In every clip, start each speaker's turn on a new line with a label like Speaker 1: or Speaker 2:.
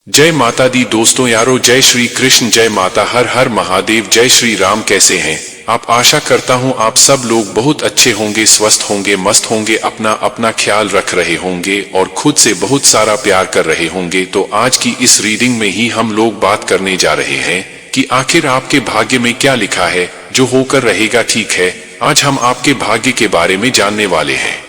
Speaker 1: जय माता दी दोस्तों यारो, जय श्री कृष्ण, जय माता, हर हर महादेव, जय श्री राम। कैसे हैं आप? आशा करता हूं आप सब लोग बहुत अच्छे होंगे, स्वस्थ होंगे, मस्त होंगे, अपना अपना ख्याल रख रहे होंगे और खुद से बहुत सारा प्यार कर रहे होंगे। तो आज की इस रीडिंग में ही हम लोग बात करने जा रहे हैं कि आखिर आपके भाग्य में क्या लिखा है, जो होकर रहेगा। ठीक है, आज हम आपके भाग्य के बारे में जानने वाले हैं।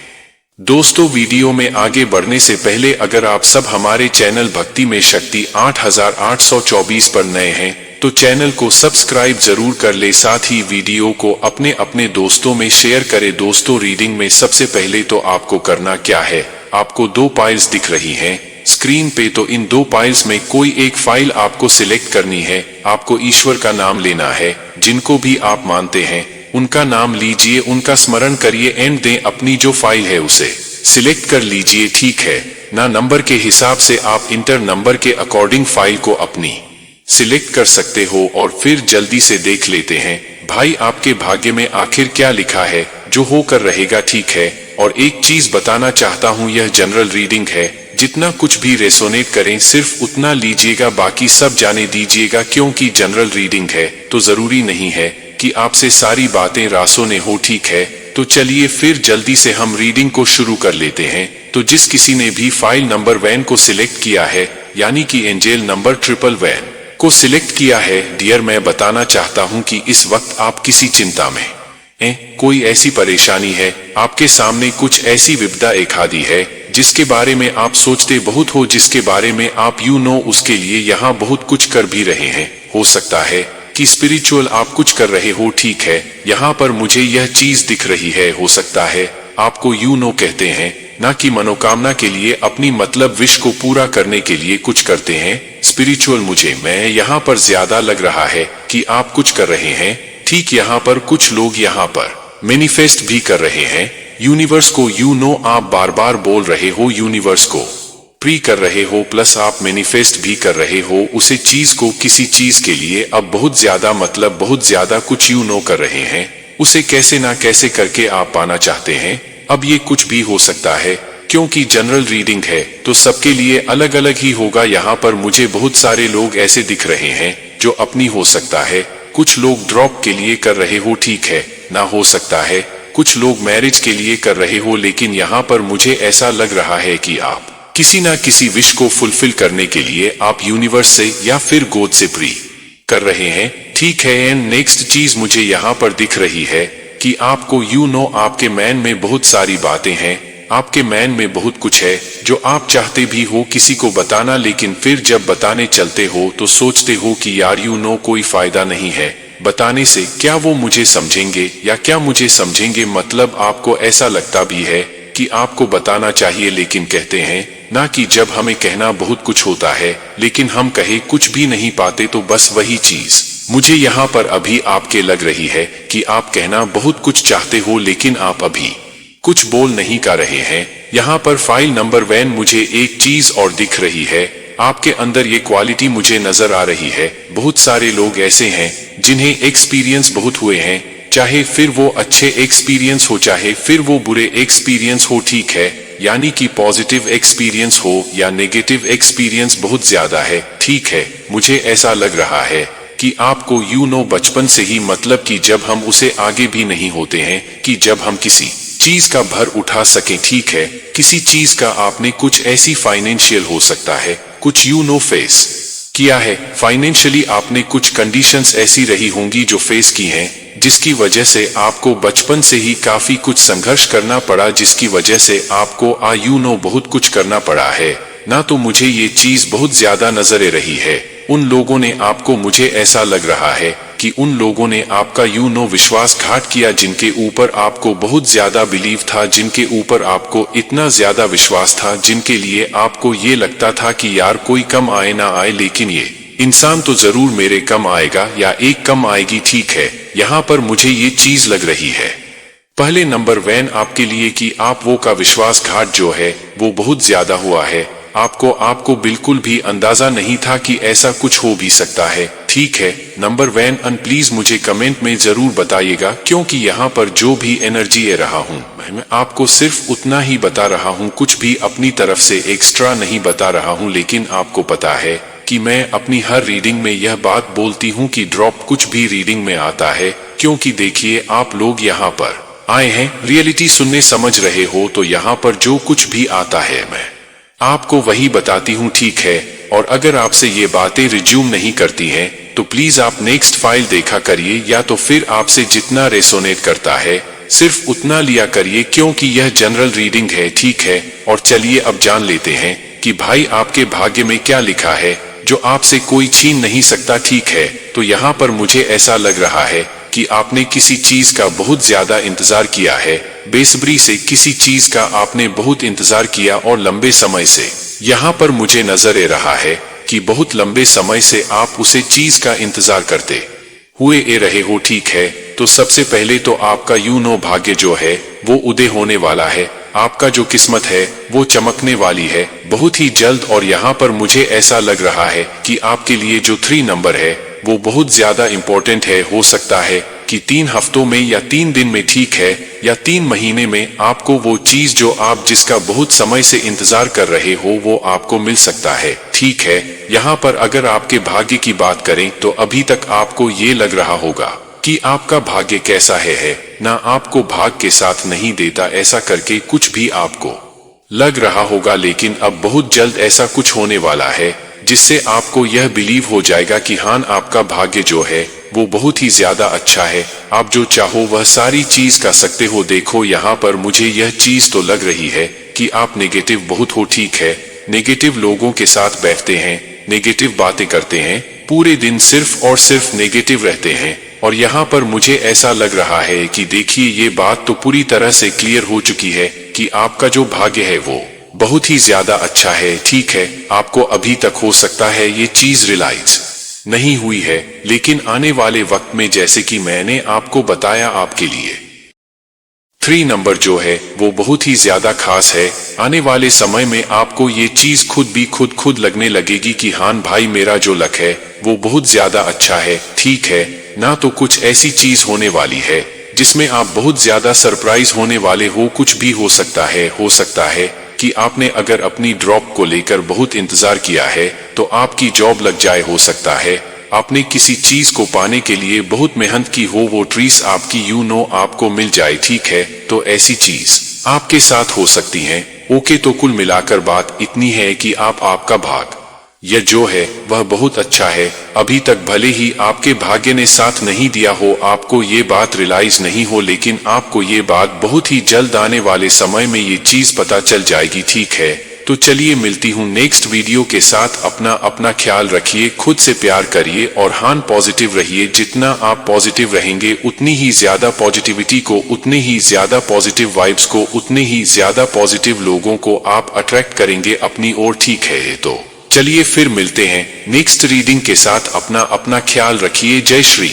Speaker 1: दोस्तों, वीडियो में आगे बढ़ने से पहले अगर आप सब हमारे चैनल भक्ति में शक्ति 8824 पर नए हैं तो चैनल को सब्सक्राइब जरूर कर ले, साथ ही वीडियो को अपने अपने दोस्तों में शेयर करें। दोस्तों, रीडिंग में सबसे पहले तो आपको करना क्या है, आपको दो फाइल्स दिख रही हैं स्क्रीन पे, तो इन दो फाइल्स में कोई एक फाइल आपको सिलेक्ट करनी है। आपको ईश्वर का नाम लेना है, जिनको भी आप मानते हैं उनका नाम लीजिए, उनका स्मरण करिए, एंड दें अपनी जो फाइल है उसे सिलेक्ट कर लीजिए। ठीक है ना? नंबर के हिसाब से आप इंटर नंबर के अकॉर्डिंग फाइल को अपनी सिलेक्ट कर सकते हो और फिर जल्दी से देख लेते हैं भाई आपके भाग्य में आखिर क्या लिखा है, जो होकर रहेगा। ठीक है, और एक चीज बताना चाहता हूँ, यह जनरल रीडिंग है, जितना कुछ भी रेसोनेट करें सिर्फ उतना लीजिएगा, बाकी सब जाने दीजिएगा। क्योंकि जनरल रीडिंग है तो जरूरी नहीं है कि आपसे सारी बातें रासोने हो। ठीक है, तो चलिए फिर जल्दी से हम रीडिंग को शुरू कर लेते हैं। तो जिस किसी ने भी फाइल नंबर 1 को सिलेक्ट किया है, यानी कि एंजेल नंबर 111 को सिलेक्ट किया है, डियर, मैं बताना चाहता हूं कि इस वक्त आप किसी चिंता में हैं। कोई ऐसी परेशानी है, आपके सामने कुछ ऐसी विपदा एक आदि है जिसके बारे में आप सोचते बहुत हो, जिसके बारे में आप उसके लिए यहाँ बहुत कुछ कर भी रहे हैं। हो सकता है कि स्पिरिचुअल आप कुछ कर रहे हो। ठीक है, यहाँ पर मुझे यह चीज दिख रही है। हो सकता है आपको कहते हैं ना कि मनोकामना के लिए, अपनी मतलब विश को पूरा करने के लिए कुछ करते हैं स्पिरिचुअल। मैं यहाँ पर ज्यादा लग रहा है कि आप कुछ कर रहे हैं। ठीक, यहाँ पर कुछ लोग यहाँ पर मैनिफेस्ट भी कर रहे हैं यूनिवर्स को। आप बार बार बोल रहे हो यूनिवर्स को, प्री कर रहे हो, प्लस आप मैनिफेस्ट भी कर रहे हो उसे चीज को, किसी चीज के लिए। अब बहुत ज्यादा मतलब बहुत ज्यादा कुछ कर रहे हैं, उसे कैसे ना कैसे करके आप पाना चाहते हैं। अब ये कुछ भी हो सकता है, क्योंकि जनरल रीडिंग है तो सबके लिए अलग अलग ही होगा। यहाँ पर मुझे बहुत सारे लोग ऐसे दिख रहे हैं जो अपनी, हो सकता है कुछ लोग ड्रॉप के लिए कर रहे हो। ठीक है ना? हो सकता है कुछ लोग मैरिज के लिए कर रहे हो, लेकिन यहाँ पर मुझे ऐसा लग रहा है कि आप किसी ना किसी विश को फुलफिल करने के लिए आप यूनिवर्स से या फिर गॉड से प्री कर रहे हैं। ठीक है, एंड नेक्स्ट चीज मुझे यहाँ पर दिख रही है कि आपको आपके मैन में बहुत सारी बातें हैं, आपके मैन में बहुत कुछ है जो आप चाहते भी हो किसी को बताना, लेकिन फिर जब बताने चलते हो तो सोचते हो कि यार कोई फायदा नहीं है बताने से, क्या वो मुझे समझेंगे या क्या मुझे समझेंगे। मतलब आपको ऐसा लगता भी है कि आपको बताना चाहिए, लेकिन कहते हैं ना कि जब हमें कहना बहुत कुछ होता है लेकिन हम कहे कुछ भी नहीं पाते। तो बस वही चीज मुझे यहाँ पर अभी आपके लग रही है कि आप कहना बहुत कुछ चाहते हो लेकिन आप अभी कुछ बोल नहीं कर रहे हैं। यहाँ पर फाइल नंबर 1 मुझे एक चीज और दिख रही है, आपके अंदर ये क्वालिटी मुझे नजर आ रही है। बहुत सारे लोग ऐसे हैं जिन्हें एक्सपीरियंस बहुत हुए हैं, चाहे फिर वो अच्छे एक्सपीरियंस हो चाहे फिर वो बुरे एक्सपीरियंस हो। ठीक है, यानी कि पॉजिटिव एक्सपीरियंस हो या नेगेटिव एक्सपीरियंस बहुत ज्यादा है। ठीक है, मुझे ऐसा लग रहा है कि आपको बचपन से ही, मतलब कि जब हम उसे आगे भी नहीं होते हैं कि जब हम किसी चीज का भर उठा सकें। ठीक है, किसी चीज का आपने कुछ ऐसी फाइनेंशियल, हो सकता है कुछ फेस किया है फाइनेंशियली, आपने कुछ कंडीशंस ऐसी रही होंगी जो फेस की हैं, जिसकी वजह से आपको बचपन से ही काफी कुछ संघर्ष करना पड़ा, जिसकी वजह से आपको बहुत कुछ करना पड़ा है ना। तो मुझे ये चीज बहुत ज्यादा नजर आ रही है। उन लोगों ने आपको, मुझे ऐसा लग रहा है कि उन लोगों ने आपका विश्वासघात किया, जिनके ऊपर आपको बहुत ज्यादा बिलीव था, जिनके ऊपर आपको इतना ज्यादा विश्वास था, जिनके लिए आपको ये लगता था कि यार कोई कम आए ना आए लेकिन ये इंसान तो जरूर मेरे कम आएगा या एक कम आएगी। ठीक है, यहाँ पर मुझे ये चीज लग रही है पहले नंबर 1 आपके लिए कि आप वो का विश्वासघात जो है वो बहुत ज्यादा हुआ है। आपको बिल्कुल भी अंदाजा नहीं था कि ऐसा कुछ हो भी सकता है। ठीक है, नंबर 1 प्लीज मुझे कमेंट में जरूर बताइएगा, क्योंकि यहाँ पर जो भी एनर्जी ले रहा हूँ मैं आपको सिर्फ उतना ही बता रहा हूँ, कुछ भी अपनी तरफ से एक्स्ट्रा नहीं बता रहा हूँ। लेकिन आपको पता है कि मैं अपनी हर रीडिंग में यह बात बोलती हूँ कि ड्रॉप कुछ भी रीडिंग में आता है, क्योंकि देखिए आप लोग यहाँ पर आए हैं रियलिटी सुनने, समझ रहे हो, तो यहाँ पर जो कुछ भी आता है मैं आपको वही बताती हूँ, ठीक है। और अगर आपसे ये बातें रिज्यूम नहीं करती हैं तो प्लीज आप नेक्स्ट फाइल देखा करिए, या तो फिर आपसे जितना रेसोनेट करता है सिर्फ उतना लिया करिए, क्योंकि यह जनरल रीडिंग है, ठीक है। और चलिए अब जान लेते हैं कि भाई आपके भाग्य में क्या लिखा है जो आपसे कोई छीन नहीं सकता, ठीक है। तो यहाँ पर मुझे ऐसा लग रहा है कि आपने किसी चीज का बहुत ज्यादा इंतजार किया है, बेसब्री से किसी चीज का आपने बहुत इंतजार किया और लंबे समय से। यहाँ पर मुझे नजर आ रहा है कि बहुत लंबे समय से आप उसे चीज का इंतजार करते हुए रहे हो, ठीक है। तो सबसे पहले तो आपका भाग्य जो है वो उदय होने वाला है, आपका जो किस्मत है वो चमकने वाली है बहुत ही जल्द। और यहाँ पर मुझे ऐसा लग रहा है कि आपके लिए जो 3 नंबर है वो बहुत ज्यादा इम्पोर्टेंट है। हो सकता है कि 3 हफ्तों में या 3 दिन में, ठीक है, या 3 महीने में आपको वो चीज जो आप जिसका बहुत समय से इंतजार कर रहे हो वो आपको मिल सकता है, ठीक है। यहाँ पर अगर आपके भाग्य की बात करें तो अभी तक आपको ये लग रहा होगा कि आपका भाग्य कैसा है ना, आपको भाग्य के साथ नहीं देता, ऐसा करके कुछ भी आपको लग रहा होगा। लेकिन अब बहुत जल्द ऐसा कुछ होने वाला है जिससे आपको यह बिलीव हो जाएगा कि हाँ, आपका भाग्य जो है वो बहुत ही ज्यादा अच्छा है, आप जो चाहो वह सारी चीज कर सकते हो। देखो यहाँ पर मुझे यह चीज तो लग रही है कि आप नेगेटिव बहुत हो, ठीक है। नेगेटिव लोगों के साथ बैठते हैं, नेगेटिव बातें करते हैं, पूरे दिन सिर्फ और सिर्फ नेगेटिव रहते हैं। और यहाँ पर मुझे ऐसा लग रहा है कि देखिए ये बात तो पूरी तरह से क्लियर हो चुकी है कि आपका जो भाग्य है वो बहुत ही ज्यादा अच्छा है, ठीक है। आपको अभी तक हो सकता है ये चीज रियलाइज नहीं हुई है, लेकिन आने वाले वक्त में जैसे कि मैंने आपको बताया आपके लिए 3 नंबर जो है वो बहुत ही ज्यादा खास है। आने वाले समय में आपको ये चीज खुद लगने लगेगी कि हाँ भाई, मेरा जो लक है वो बहुत ज्यादा अच्छा है, ठीक है ना। तो कुछ ऐसी चीज होने वाली है जिसमें आप बहुत ज्यादा सरप्राइज होने वाले हो। कुछ भी हो सकता है कि आपने अगर अपनी ड्रॉप को लेकर बहुत इंतजार किया है तो आपकी जॉब लग जाए, हो सकता है आपने किसी चीज को पाने के लिए बहुत मेहनत की हो, वो ट्रीज आपकी आपको मिल जाए, ठीक है। तो ऐसी चीज आपके साथ हो सकती है। ओके, तो कुल मिलाकर बात इतनी है कि आपका भाग यह जो है वह बहुत अच्छा है। अभी तक भले ही आपके भाग्य ने साथ नहीं दिया हो, आपको ये बात रियलाइज नहीं हो, लेकिन आपको ये बात बहुत ही जल्द आने वाले समय में ये चीज पता चल जाएगी, ठीक है। तो चलिए मिलती हूँ नेक्स्ट वीडियो के साथ। अपना ख्याल रखिए, खुद से प्यार करिए और हाँ पॉजिटिव रहिए। जितना आप पॉजिटिव रहेंगे उतनी ही ज्यादा पॉजिटिविटी को, उतने ही ज्यादा पॉजिटिव वाइब्स को, उतने ही ज्यादा पॉजिटिव लोगों को आप अट्रैक्ट करेंगे अपनी ओर, ठीक है। तो चलिए फिर मिलते हैं नेक्स्ट रीडिंग के साथ। अपना ख्याल रखिए। जय श्री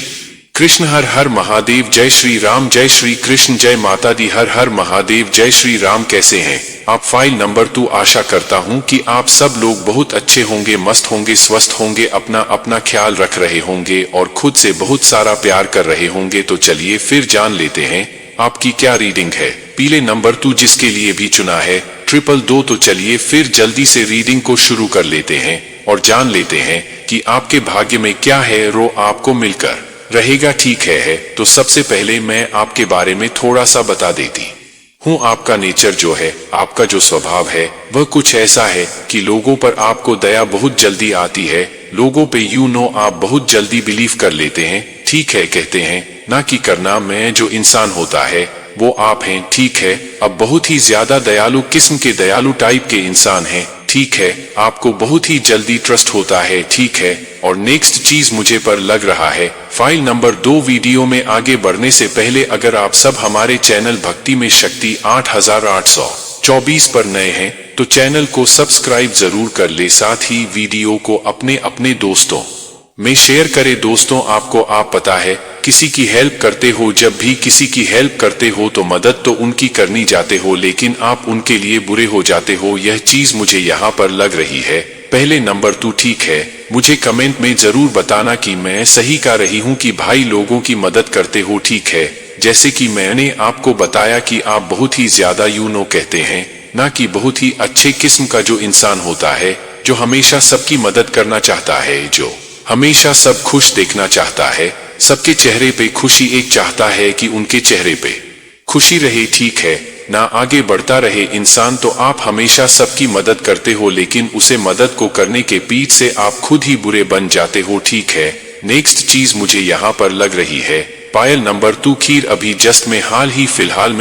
Speaker 1: कृष्ण, हर हर महादेव। जय श्री राम, जय श्री कृष्ण, जय माता दी, हर हर महादेव। जय श्री राम। कैसे हैं आप? File number 2। आशा करता हूं कि आप सब लोग बहुत अच्छे होंगे, मस्त होंगे, स्वस्थ होंगे, अपना ख्याल रख रहे होंगे और खुद से बहुत सारा प्यार कर रहे होंगे। तो चलिए फिर जान लेते हैं आपकी क्या रीडिंग है। पीले नंबर 2 जिसके लिए भी चुना है 222। तो चलिए फिर जल्दी से रीडिंग को शुरू कर लेते हैं और जान लेते हैं कि आपके भाग्य में क्या है, रो आपको मिलकर रहेगा, ठीक है। तो सबसे पहले मैं आपके बारे में थोड़ा सा बता देती हूँ। आपका नेचर जो है, आपका जो स्वभाव है वह कुछ ऐसा है कि लोगों पर आपको दया बहुत जल्दी आती है। लोगों पे आप बहुत जल्दी बिलीव कर लेते हैं, ठीक है। कहते हैं ना कि करना मैं जो इंसान होता है वो आप हैं, ठीक है। अब बहुत ही ज्यादा दयालु किस्म के, दयालु टाइप के इंसान हैं, ठीक है। आपको बहुत ही जल्दी ट्रस्ट होता है, ठीक है। और नेक्स्ट चीज मुझे पर लग रहा है फाइल नंबर 2। वीडियो में आगे बढ़ने से पहले अगर आप सब हमारे चैनल भक्ति में शक्ति 8824 पर नए हैं तो चैनल को सब्सक्राइब जरूर कर ले, साथ ही वीडियो को अपने दोस्तों में शेयर करें। दोस्तों, आपको पता है किसी की हेल्प करते हो, जब भी किसी की हेल्प करते हो तो मदद तो उनकी करनी जाते हो, लेकिन आप उनके लिए बुरे हो जाते हो। यह चीज मुझे यहाँ पर लग रही है। पहले नंबर 2, ठीक है। मुझे कमेंट में जरूर बताना कि मैं सही कह रही हूँ कि भाई लोगों की मदद करते हो, ठीक है। जैसे कि मैंने आपको बताया कि आप बहुत ही ज्यादा कहते हैं, ना कि बहुत ही अच्छे किस्म का जो इंसान होता है, जो हमेशा सबकी मदद करना चाहता है, जो हमेशा सब खुश देखना चाहता है, सबके चेहरे पे खुशी एक चाहता है कि उनके चेहरे पे खुशी रहे, ठीक है ना, आगे बढ़ता रहे इंसान। तो आप हमेशा सबकी मदद करते हो, लेकिन उसे मदद को करने के पीठ से आप खुद ही बुरे बन जाते हो, ठीक है। नेक्स्ट चीज मुझे यहाँ पर लग रही है पायल नंबर 2 खीर। अभी जस्ट में हाल फिलहाल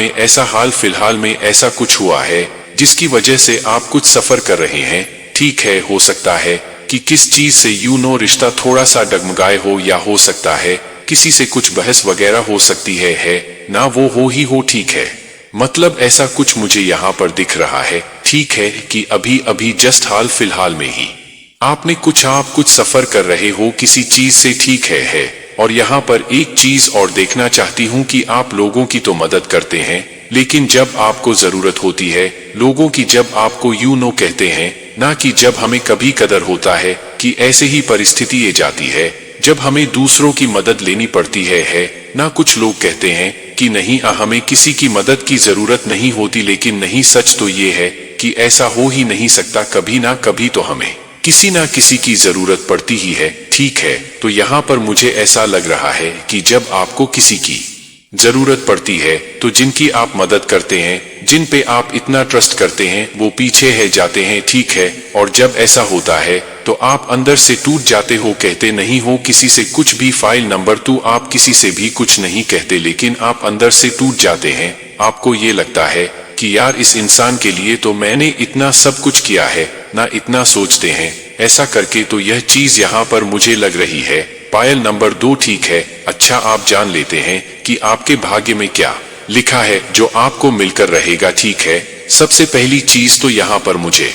Speaker 1: में ऐसा कुछ हुआ है जिसकी वजह से आप कुछ सफर कर रहे हैं, ठीक है। हो सकता है कि किस चीज से रिश्ता थोड़ा सा डगमगाए हो, या हो सकता है किसी से कुछ बहस वगैरह हो सकती है ना, वो हो, ठीक है। मतलब ऐसा कुछ मुझे यहाँ पर दिख रहा है, ठीक है, कि अभी जस्ट हाल फिलहाल में ही आप कुछ सफर कर रहे हो किसी चीज से, ठीक है। और यहाँ पर एक चीज और देखना चाहती हूँ कि आप लोगों की तो मदद करते हैं, लेकिन जब आपको जरूरत होती है लोगों की, जब आपको कहते हैं, ना कि जब हमें कभी कदर होता है कि ऐसे ही परिस्थिति ये जाती है जब हमें दूसरों की मदद लेनी पड़ती है ना। कुछ लोग कहते हैं कि नहीं, हमें किसी की मदद की जरूरत नहीं होती, लेकिन नहीं, सच तो ये है कि ऐसा हो ही नहीं सकता। कभी ना कभी तो हमें किसी ना किसी की जरूरत पड़ती ही है, ठीक है। तो यहाँ पर मुझे ऐसा लग रहा है कि जब आपको किसी की जरूरत पड़ती है तो जिनकी आप मदद करते हैं, जिन पे आप इतना ट्रस्ट करते हैं, वो पीछे जाते हैं, ठीक है। और जब ऐसा होता है तो आप अंदर से टूट जाते हो, कहते नहीं हो किसी से कुछ भी। फाइल नंबर 2 आप किसी से भी कुछ नहीं कहते, लेकिन आप अंदर से टूट जाते हैं। आपको ये लगता है कि यार इस इंसान के लिए तो मैंने इतना सब कुछ किया है ना, इतना सोचते हैं ऐसा करके। तो यह चीज यहाँ पर मुझे लग रही है पायल नंबर 2, ठीक है। अच्छा, आप जान लेते हैं कि आपके भाग्य में क्या लिखा है जो आपको मिलकर रहेगा, ठीक है। सबसे पहली चीज तो यहाँ पर मुझे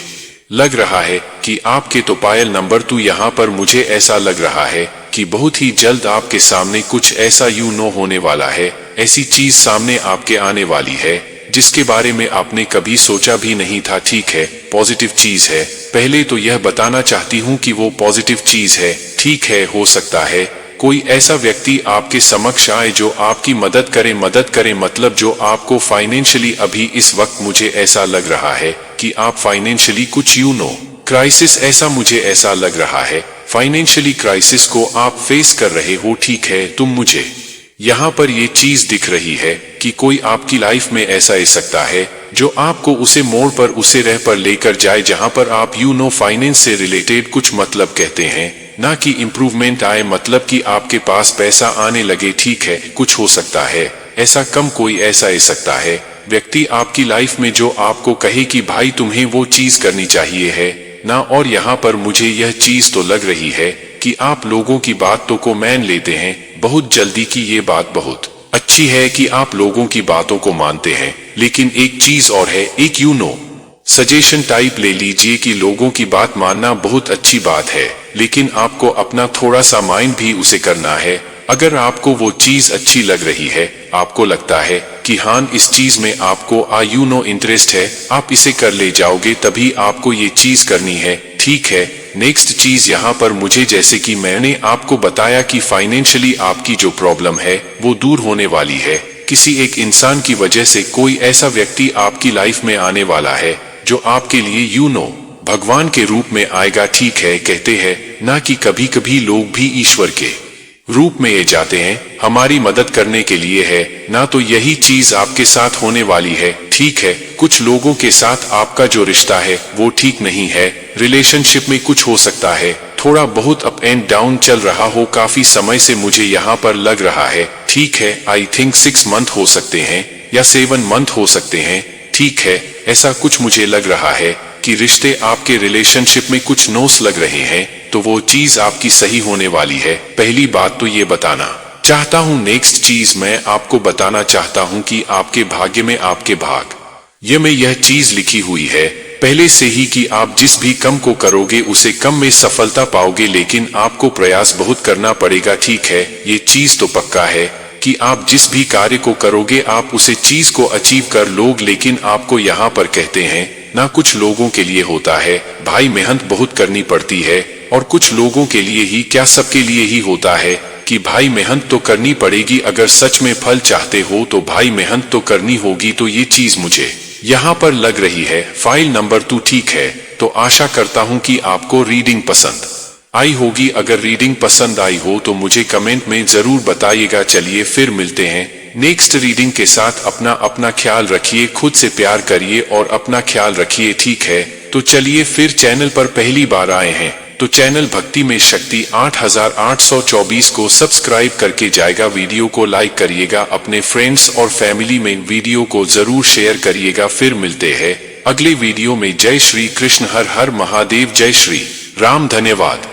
Speaker 1: लग रहा है कि आपके तो पायल नंबर 2 यहाँ पर मुझे ऐसा लग रहा है कि बहुत ही जल्द आपके सामने कुछ ऐसा होने वाला है, ऐसी चीज सामने आपके आने वाली है जिसके बारे में आपने कभी सोचा भी नहीं था, ठीक है। पॉजिटिव चीज है। पहले तो यह बताना चाहती हूँ कि वो पॉजिटिव चीज है, ठीक है। हो सकता है कोई ऐसा व्यक्ति आपके समक्ष आए जो आपकी मदद करे, मतलब जो आपको फाइनेंशियली, अभी इस वक्त मुझे ऐसा लग रहा है कि आप फाइनेंशियली कुछ क्राइसिस, ऐसा मुझे ऐसा लग रहा है फाइनेंशियली क्राइसिस को आप फेस कर रहे हो, ठीक है। तुम मुझे यहाँ पर ये चीज दिख रही है कि कोई आपकी लाइफ में ऐसा आ सकता है जो आपको उसे मोड़ पर, उसे रह पर लेकर जाए जहां पर आप फाइनेंस से रिलेटेड कुछ मतलब कहते हैं, ना कि इम्प्रूवमेंट आए, मतलब कि आपके पास पैसा आने लगे, ठीक है। कुछ हो सकता है ऐसा, कम कोई ऐसा आ सकता है व्यक्ति आपकी लाइफ में जो आपको कहे कि भाई तुम्हें वो चीज करनी चाहिए है ना। और यहाँ पर मुझे यह चीज तो लग रही है कि आप लोगों की बातों को मान लेते हैं बहुत जल्दी, की ये बात बहुत अच्छी है कि आप लोगों की बातों को मानते हैं। लेकिन एक चीज और है, एक सजेशन टाइप ले लीजिए कि लोगों की बात मानना बहुत अच्छी बात है, लेकिन आपको अपना थोड़ा सा माइंड भी उसे करना है। अगर आपको वो चीज अच्छी लग रही है, आपको लगता है कि हाँ इस चीज में आपको इंटरेस्ट है, आप इसे कर ले जाओगे, तभी आपको ये चीज करनी है, ठीक है। नेक्स्ट चीज यहाँ पर मुझे, जैसे कि मैंने आपको बताया कि फाइनेंशियली आपकी जो प्रॉब्लम है वो दूर होने वाली है। किसी एक इंसान की वजह से कोई ऐसा व्यक्ति आपकी लाइफ में आने वाला है जो आपके लिए भगवान के रूप में आएगा, ठीक है। कहते हैं ना कि कभी कभी लोग भी ईश्वर के रूप में ये जाते हैं हमारी मदद करने के लिए है ना। तो यही चीज आपके साथ होने वाली है, ठीक है। कुछ लोगों के साथ आपका जो रिश्ता है वो ठीक नहीं है, रिलेशनशिप में कुछ हो सकता है थोड़ा बहुत अप एंड डाउन चल रहा हो काफी समय से, मुझे यहाँ पर लग रहा है, ठीक है। आई थिंक 6 मंथ हो सकते हैं या 7 मंथ हो सकते हैं, ठीक है। ऐसा कुछ मुझे लग रहा है कि रिश्ते आपके रिलेशनशिप में कुछ नोस लग रहे हैं, तो वो चीज आपकी सही होने वाली है। पहली बात तो ये बताना चाहता हूँ। नेक्स्ट चीज मैं आपको बताना चाहता हूँ कि आपके भाग्य में, आपके भाग ये में यह चीज लिखी हुई है पहले से ही कि आप जिस भी कम को करोगे उसे कम में सफलता पाओगे, लेकिन आपको प्रयास बहुत करना पड़ेगा, ठीक है। ये चीज तो पक्का है कि आप जिस भी कार्य को करोगे आप उसे चीज को अचीव कर लोगे, लेकिन आपको यहाँ पर कहते हैं ना, कुछ लोगों के लिए होता है भाई मेहनत बहुत करनी पड़ती है, और कुछ लोगों के लिए ही क्या सबके लिए ही होता है कि भाई मेहनत तो करनी पड़ेगी, अगर सच में फल चाहते हो तो भाई मेहनत तो करनी होगी। तो ये चीज मुझे यहाँ पर लग रही है। फाइल नंबर 2 ठीक है। तो आशा करता हूँ कि आपको रीडिंग पसंद आई होगी। अगर रीडिंग पसंद आई हो तो मुझे कमेंट में जरूर बताइएगा। चलिए फिर मिलते हैं नेक्स्ट रीडिंग के साथ। अपना ख्याल रखिए, खुद से प्यार करिए और अपना ख्याल रखिए, ठीक है। तो चलिए फिर चैनल पर पहली बार आए हैं तो चैनल भक्ति में शक्ति 8824 को सब्सक्राइब करके जाएगा। वीडियो को लाइक करिएगा, अपने फ्रेंड्स और फैमिली में वीडियो को जरूर शेयर करिएगा। फिर मिलते हैं अगले वीडियो में। जय श्री कृष्ण, हर हर महादेव, जय श्री राम, धन्यवाद।